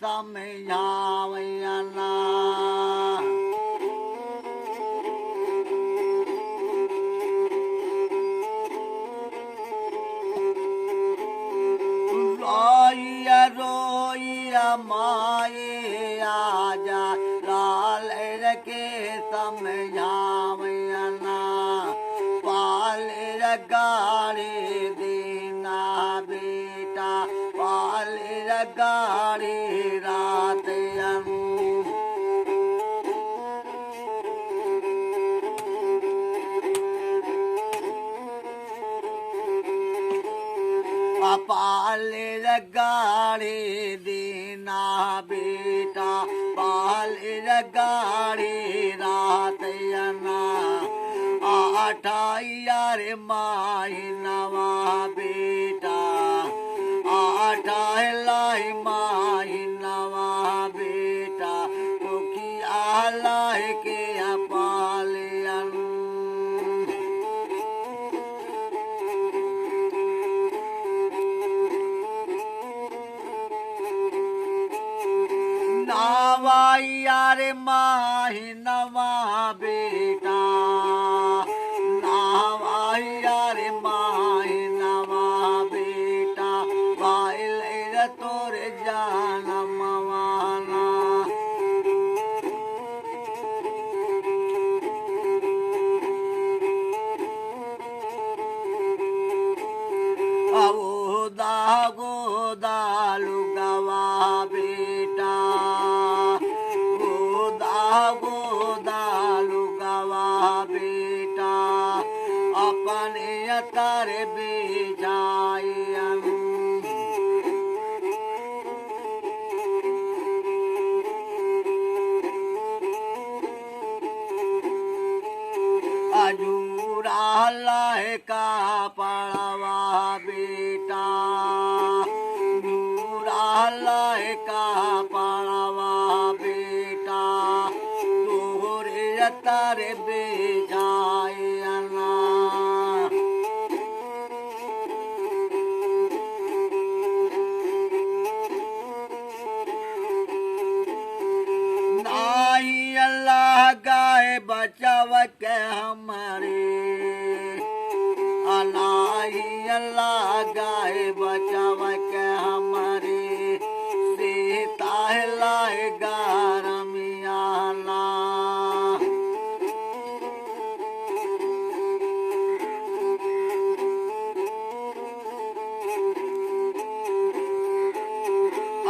समझावना रोइया रोइया माए आजा लाल रखे समझावना पाल गाड़ी दीना बेटा पाल गाड़ी रात पाल गाड़ी दीना बेटा पाल गाड़ी रात आठाइयार महीनवा बेटा आठालाई महीनवा बेटा तो की आलाय के पालियन नावाइयार महीनवा बेटा नावाइयार महीनवा बेटा बाइल तोर जानमवाना आवो दागो दालु गवा बेटा गो दालु गवा बेटा अपने अतर बेजायन अजूरा लह का पड़वा बेटा जूरा लह का पड़वा बेटा तोरे तर बेजायना नाही अल्लाह गाय बचाव के हमारे नाही अल्लाह गाय बचाव के हमारे सीता लाए गारमियाना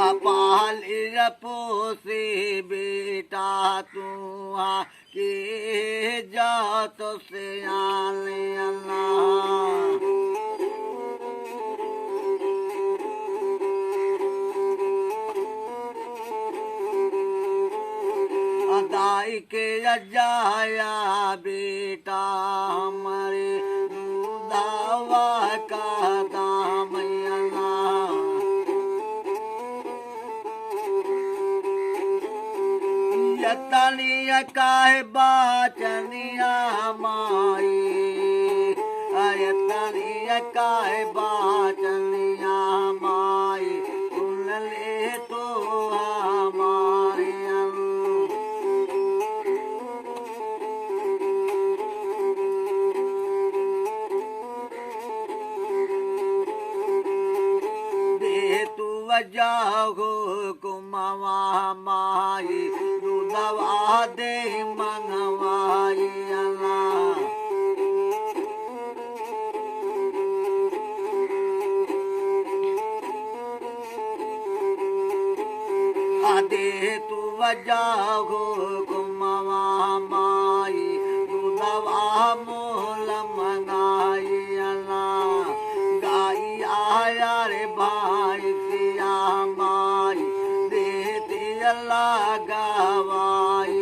अपाल पोसे बेटा तू के जात से आने अल्लाह अदाई के अजाया बेटा हमारे दावा का दाम अल्लाह यतनिया काहे बाचनिया माई यतनिया काहे बाचनिया माई सुन ले तो हमारे जागो कुमावा माई दूधवा दे मंगवाई अल्लाह आदे तू जागो कुमावा माई दूधवा मोल मंगाई अल्लाह गाई आया रे भाई माई देते अल्लाह गवाई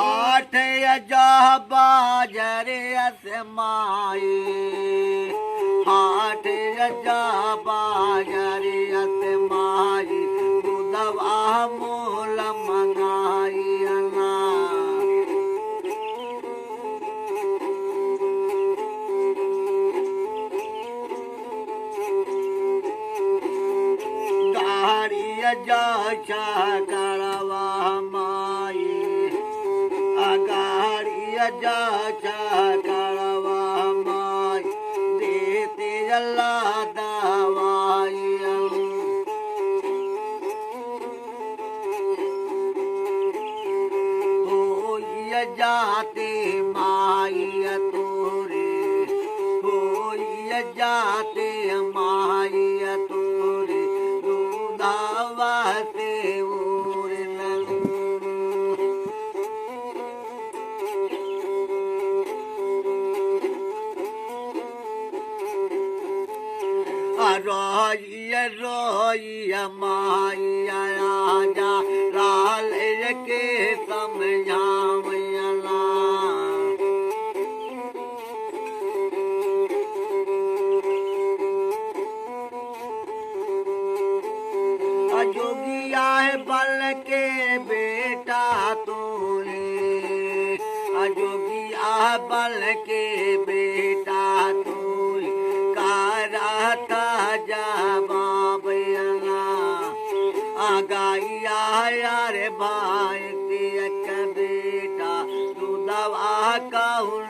आठ अजा बाजरे असमाई आठ अजा बाजरे असमाई दूधवा मोल मंगाई अल्लाह जाशा करवा माई अगाड़ी जाशा करवा माई देते अल्लाह दवाई जाते माई तोरे होई जाते माई तोरे दूधावा से ओर रोई रोई माई आजा लाल के समझावला जोगिया है बल के बेटा तोरे जोगिया बल के बेटा तोरे करता जबाबला आगाइया यार भाई एक बेटा तू दवा कहूँ